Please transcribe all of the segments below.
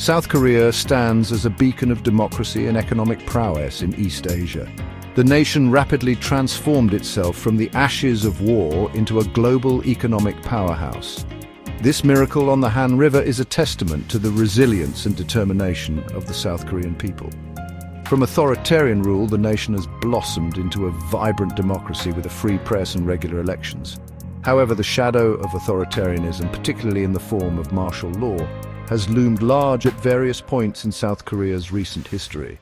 South Korea stands as a beacon of democracy and economic prowess in East Asia. The nation rapidly transformed itself from the ashes of war into a global economic powerhouse. This miracle on the Han River is a testament to the resilience and determination of the South Korean people. From authoritarian rule, the nation has blossomed into a vibrant democracy with a free press and regular elections. However, the shadow of authoritarianism, particularly in the form of martial law, has loomed large at various points in South Korea's recent history.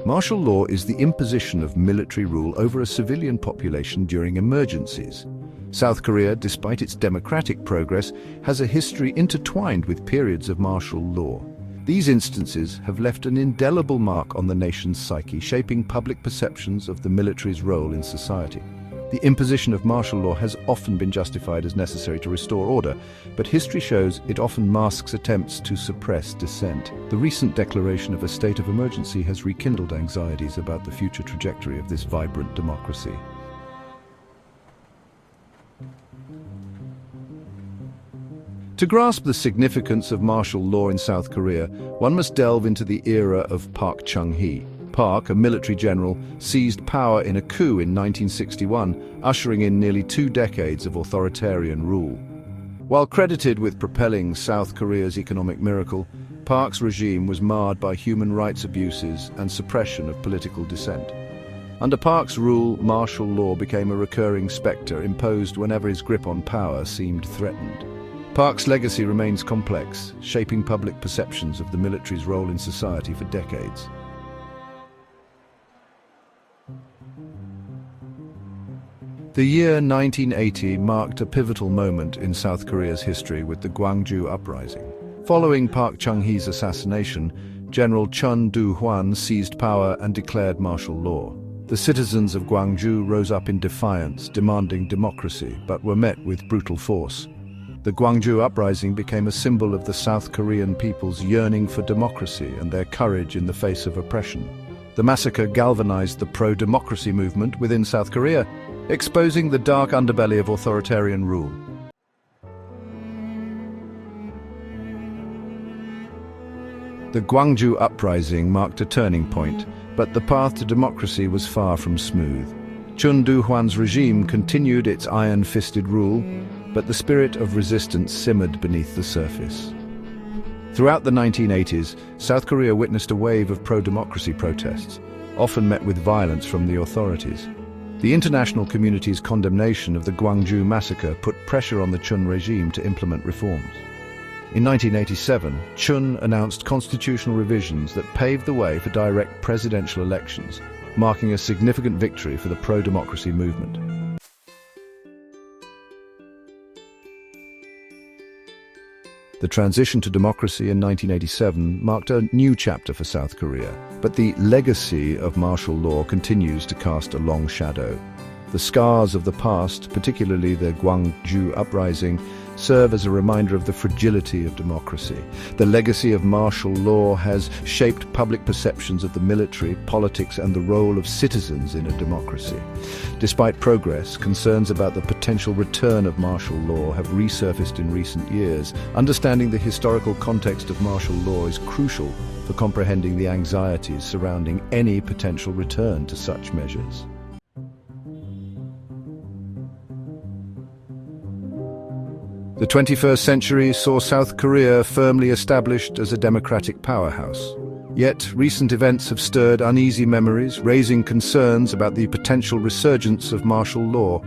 Martial law is the imposition of military rule over a civilian population during emergencies. South Korea, despite its democratic progress, has a history intertwined with periods of martial law. These instances have left an indelible mark on the nation's psyche, shaping public perceptions of the military's role in society. The imposition of martial law has often been justified as necessary to restore order, but history shows it often masks attempts to suppress dissent. The recent declaration of a state of emergency has rekindled anxieties about the future trajectory of this vibrant democracy. To grasp the significance of martial law in South Korea, one must delve into the era of Park Chung-hee. Park, a military general, seized power in a coup in 1961, ushering in nearly 2 decades of authoritarian rule. While credited with propelling South Korea's economic miracle, Park's regime was marred by human rights abuses and suppression of political dissent. Under Park's rule, martial law became a recurring spectre imposed whenever his grip on power seemed threatened. Park's legacy remains complex, shaping public perceptions of the military's role in society for decades. The year 1980 marked a pivotal moment in South Korea's history with the Gwangju Uprising. Following Park Chung-hee's assassination, General Chun Do-hwan seized power and declared martial law. The citizens of Gwangju rose up in defiance, demanding democracy, but were met with brutal force. The Gwangju Uprising became a symbol of the South Korean people's yearning for democracy and their courage in the face of oppression. The massacre galvanized the pro-democracy movement within South Korea, exposing the dark underbelly of authoritarian rule. The Gwangju Uprising marked a turning point, but the path to democracy was far from smooth. Chun Do-hwan's regime continued its iron-fisted rule, but the spirit of resistance simmered beneath the surface. Throughout the 1980s, South Korea witnessed a wave of pro-democracy protests, often met with violence from the authorities. The international community's condemnation of the Gwangju massacre put pressure on the Chun regime to implement reforms. In 1987, Chun announced constitutional revisions that paved the way for direct presidential elections, marking a significant victory for the pro-democracy movement. The transition to democracy in 1987 marked a new chapter for South Korea, but the legacy of martial law continues to cast a long shadow. The scars of the past, particularly the Gwangju Uprising, serve as a reminder of the fragility of democracy. The legacy of martial law has shaped public perceptions of the military, politics, and the role of citizens in a democracy. Despite progress, concerns about the potential return of martial law have resurfaced in recent years. Understanding the historical context of martial law is crucial for comprehending the anxieties surrounding any potential return to such measures. The 21st century saw South Korea firmly established as a democratic powerhouse. Yet, recent events have stirred uneasy memories, raising concerns about the potential resurgence of martial law.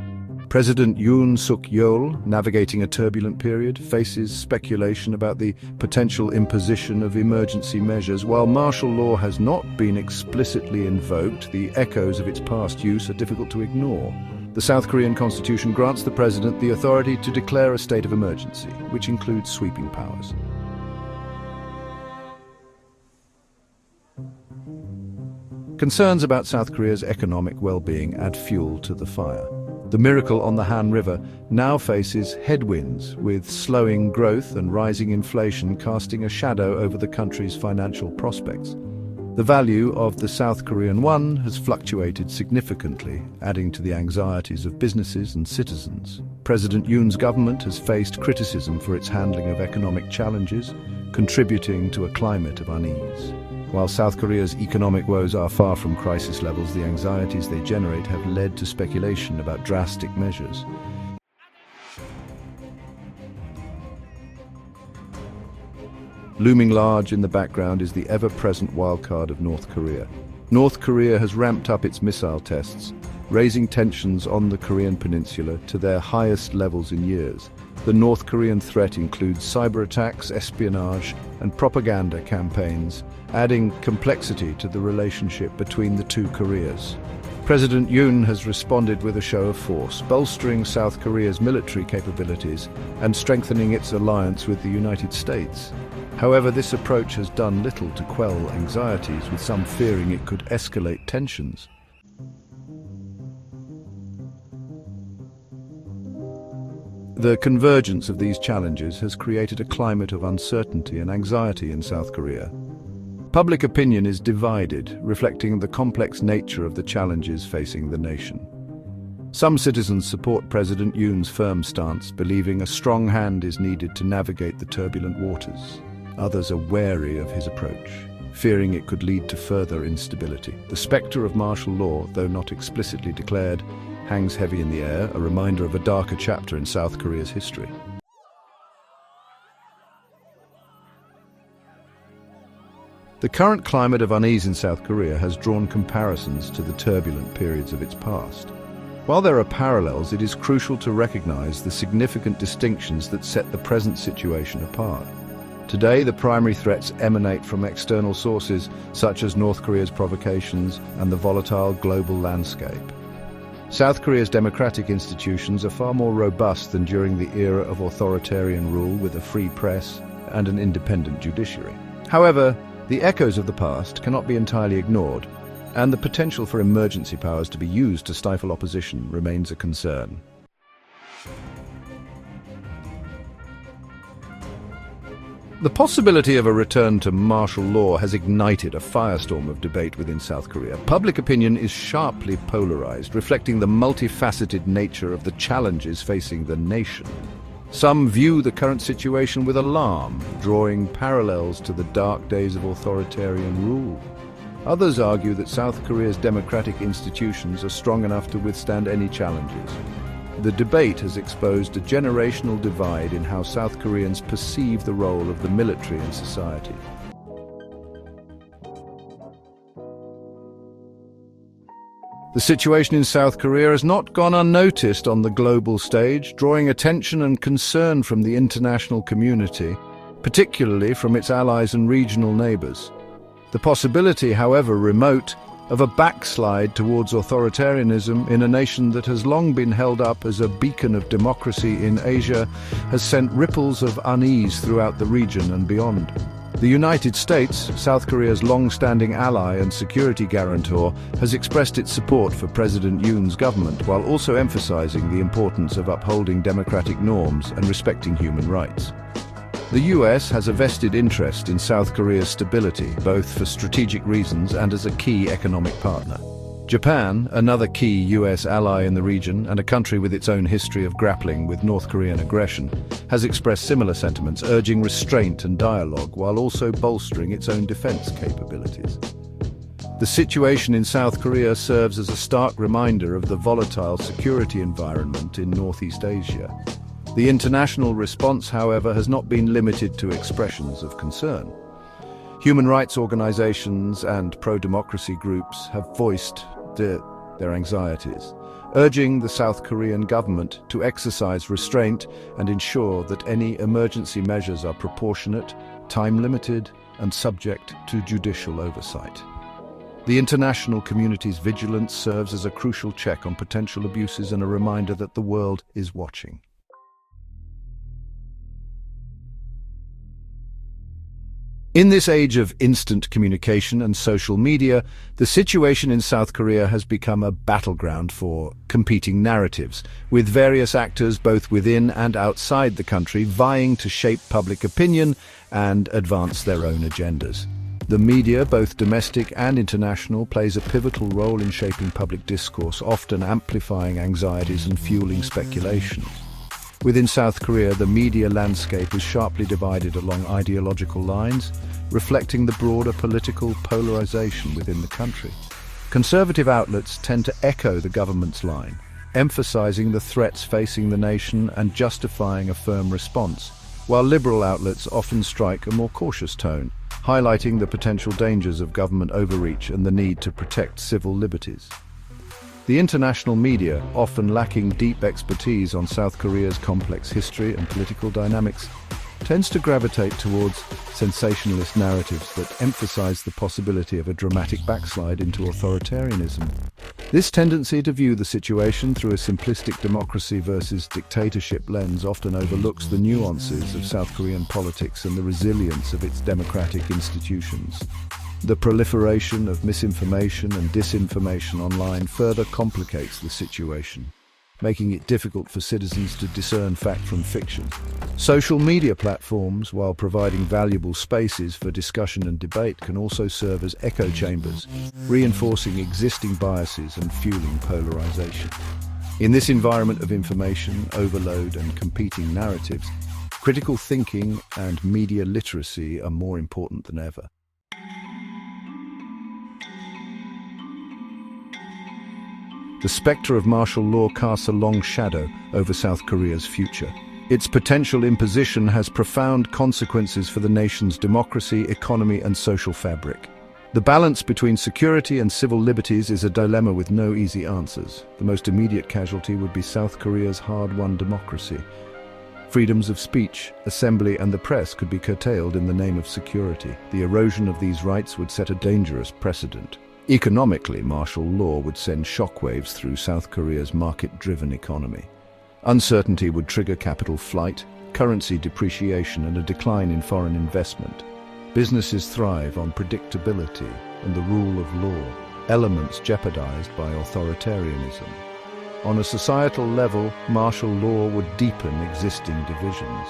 President Yoon Suk Yeol, navigating a turbulent period, faces speculation about the potential imposition of emergency measures. While martial law has not been explicitly invoked, the echoes of its past use are difficult to ignore. The South Korean constitution grants the president the authority to declare a state of emergency, which includes sweeping powers. Concerns about South Korea's economic well-being add fuel to the fire. The miracle on the Han River now faces headwinds, with slowing growth and rising inflation casting a shadow over the country's financial prospects. The value of the South Korean won has fluctuated significantly, adding to the anxieties of businesses and citizens. President Yoon's government has faced criticism for its handling of economic challenges, contributing to a climate of unease. While South Korea's economic woes are far from crisis levels, the anxieties they generate have led to speculation about drastic measures. Looming large in the background is the ever-present wildcard of North Korea. North Korea has ramped up its missile tests, raising tensions on the Korean peninsula to their highest levels in years. The North Korean threat includes cyber attacks, espionage, and propaganda campaigns, adding complexity to the relationship between the two Koreas. President Yoon has responded with a show of force, bolstering South Korea's military capabilities and strengthening its alliance with the United States. However, this approach has done little to quell anxieties, with some fearing it could escalate tensions. The convergence of these challenges has created a climate of uncertainty and anxiety in South Korea. Public opinion is divided, reflecting the complex nature of the challenges facing the nation. Some citizens support President Yoon's firm stance, believing a strong hand is needed to navigate the turbulent waters. Others are wary of his approach, fearing it could lead to further instability. The spectre of martial law, though not explicitly declared, hangs heavy in the air, a reminder of a darker chapter in South Korea's history. The current climate of unease in South Korea has drawn comparisons to the turbulent periods of its past. While there are parallels, it is crucial to recognize the significant distinctions that set the present situation apart. Today, the primary threats emanate from external sources, such as North Korea's provocations and the volatile global landscape. South Korea's democratic institutions are far more robust than during the era of authoritarian rule, with a free press and an independent judiciary. However, the echoes of the past cannot be entirely ignored, and the potential for emergency powers to be used to stifle opposition remains a concern. The possibility of a return to martial law has ignited a firestorm of debate within South Korea. Public opinion is sharply polarized, reflecting the multifaceted nature of the challenges facing the nation. Some view the current situation with alarm, drawing parallels to the dark days of authoritarian rule. Others argue that South Korea's democratic institutions are strong enough to withstand any challenges. The debate has exposed a generational divide in how South Koreans perceive the role of the military in society. The situation in South Korea has not gone unnoticed on the global stage, drawing attention and concern from the international community, particularly from its allies and regional neighbors. The possibility, however remote, of a backslide towards authoritarianism in a nation that has long been held up as a beacon of democracy in Asia has sent ripples of unease throughout the region and beyond. The United States, South Korea's long-standing ally and security guarantor, has expressed its support for President Yoon's government, while also emphasizing the importance of upholding democratic norms and respecting human rights. The US has a vested interest in South Korea's stability, both for strategic reasons and as a key economic partner. Japan, another key US ally in the region and a country with its own history of grappling with North Korean aggression, has expressed similar sentiments, urging restraint and dialogue while also bolstering its own defense capabilities. The situation in South Korea serves as a stark reminder of the volatile security environment in Northeast Asia. The international response, however, has not been limited to expressions of concern. Human rights organizations and pro-democracy groups have voiced their anxieties, urging the South Korean government to exercise restraint and ensure that any emergency measures are proportionate, time-limited, and subject to judicial oversight. The international community's vigilance serves as a crucial check on potential abuses and a reminder that the world is watching. In this age of instant communication and social media, the situation in South Korea has become a battleground for competing narratives, with various actors both within and outside the country vying to shape public opinion and advance their own agendas. The media, both domestic and international, plays a pivotal role in shaping public discourse, often amplifying anxieties and fueling speculation. Within South Korea, the media landscape is sharply divided along ideological lines, reflecting the broader political polarization within the country. Conservative outlets tend to echo the government's line, emphasizing the threats facing the nation and justifying a firm response, while liberal outlets often strike a more cautious tone, highlighting the potential dangers of government overreach and the need to protect civil liberties. The international media, often lacking deep expertise on South Korea's complex history and political dynamics, tends to gravitate towards sensationalist narratives that emphasize the possibility of a dramatic backslide into authoritarianism. This tendency to view the situation through a simplistic democracy versus dictatorship lens often overlooks the nuances of South Korean politics and the resilience of its democratic institutions. The proliferation of misinformation and disinformation online further complicates the situation, making it difficult for citizens to discern fact from fiction. Social media platforms, while providing valuable spaces for discussion and debate, can also serve as echo chambers, reinforcing existing biases and fueling polarization. In this environment of information overload and competing narratives, critical thinking and media literacy are more important than ever. The spectre of martial law casts a long shadow over South Korea's future. Its potential imposition has profound consequences for the nation's democracy, economy, and social fabric. The balance between security and civil liberties is a dilemma with no easy answers. The most immediate casualty would be South Korea's hard-won democracy. Freedoms of speech, assembly, and the press could be curtailed in the name of security. The erosion of these rights would set a dangerous precedent. Economically, martial law would send shockwaves through South Korea's market-driven economy. Uncertainty would trigger capital flight, currency depreciation, and a decline in foreign investment. Businesses thrive on predictability and the rule of law, elements jeopardized by authoritarianism. On a societal level, martial law would deepen existing divisions.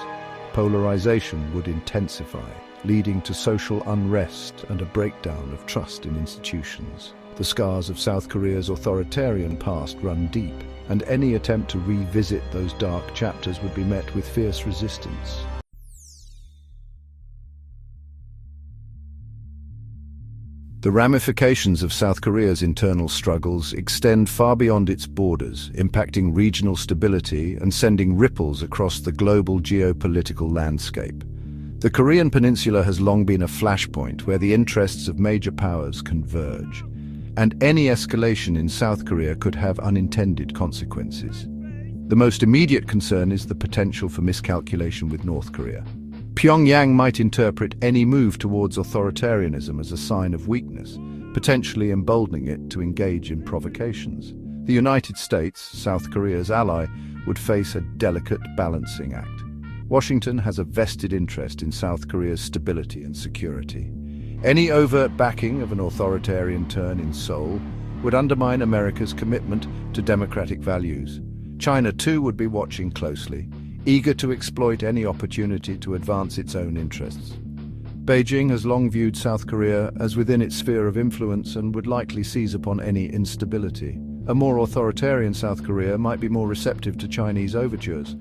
Polarization would intensify, leading to social unrest and a breakdown of trust in institutions. The scars of South Korea's authoritarian past run deep, and any attempt to revisit those dark chapters would be met with fierce resistance. The ramifications of South Korea's internal struggles extend far beyond its borders, impacting regional stability and sending ripples across the global geopolitical landscape. The Korean peninsula has long been a flashpoint where the interests of major powers converge, and any escalation in South Korea could have unintended consequences. The most immediate concern is the potential for miscalculation with North Korea. Pyongyang might interpret any move towards authoritarianism as a sign of weakness, potentially emboldening it to engage in provocations. The United States, South Korea's ally, would face a delicate balancing act. Washington has a vested interest in South Korea's stability and security. Any overt backing of an authoritarian turn in Seoul would undermine America's commitment to democratic values. China, too, would be watching closely, eager to exploit any opportunity to advance its own interests. Beijing has long viewed South Korea as within its sphere of influence and would likely seize upon any instability. A more authoritarian South Korea might be more receptive to Chinese overtures.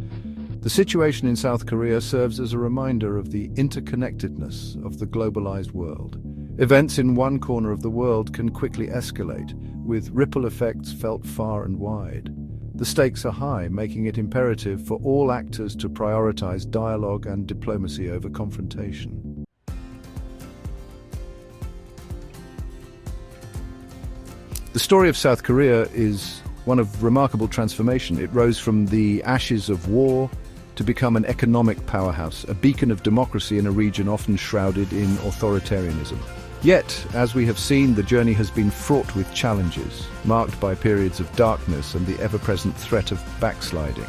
The situation in South Korea serves as a reminder of the interconnectedness of the globalized world. Events in one corner of the world can quickly escalate, with ripple effects felt far and wide. The stakes are high, making it imperative for all actors to prioritize dialogue and diplomacy over confrontation. The story of South Korea is one of remarkable transformation. It rose from the ashes of war to become an economic powerhouse, a beacon of democracy in a region often shrouded in authoritarianism. Yet, as we have seen, the journey has been fraught with challenges, marked by periods of darkness and the ever-present threat of backsliding.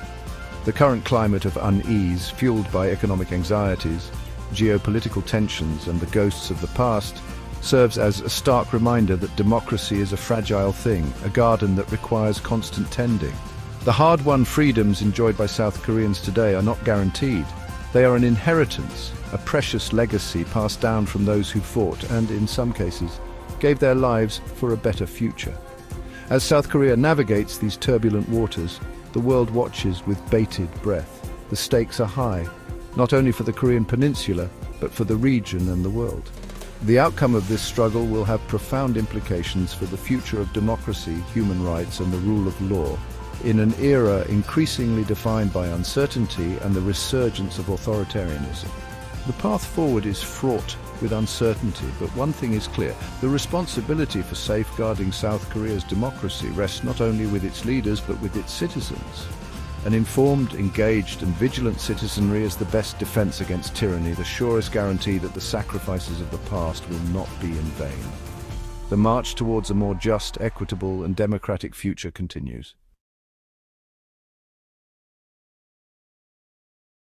The current climate of unease, fueled by economic anxieties, geopolitical tensions, and the ghosts of the past, serves as a stark reminder that democracy is a fragile thing, a garden that requires constant tending. The hard-won freedoms enjoyed by South Koreans today are not guaranteed, They are an inheritance, a precious legacy passed down from those who fought and, in some cases, gave their lives for a better future. As South Korea navigates these turbulent waters, the world watches with bated breath. The stakes are high, not only for the Korean peninsula, but for the region and the world. The outcome of this struggle will have profound implications for the future of democracy, human rights, and the rule of law, in an era increasingly defined by uncertainty and the resurgence of authoritarianism. The path forward is fraught with uncertainty, but one thing is clear: the responsibility for safeguarding South Korea's democracy rests not only with its leaders, but with its citizens. An informed, engaged, and vigilant citizenry is the best defense against tyranny, the surest guarantee that the sacrifices of the past will not be in vain. The march towards a more just, equitable, and democratic future continues.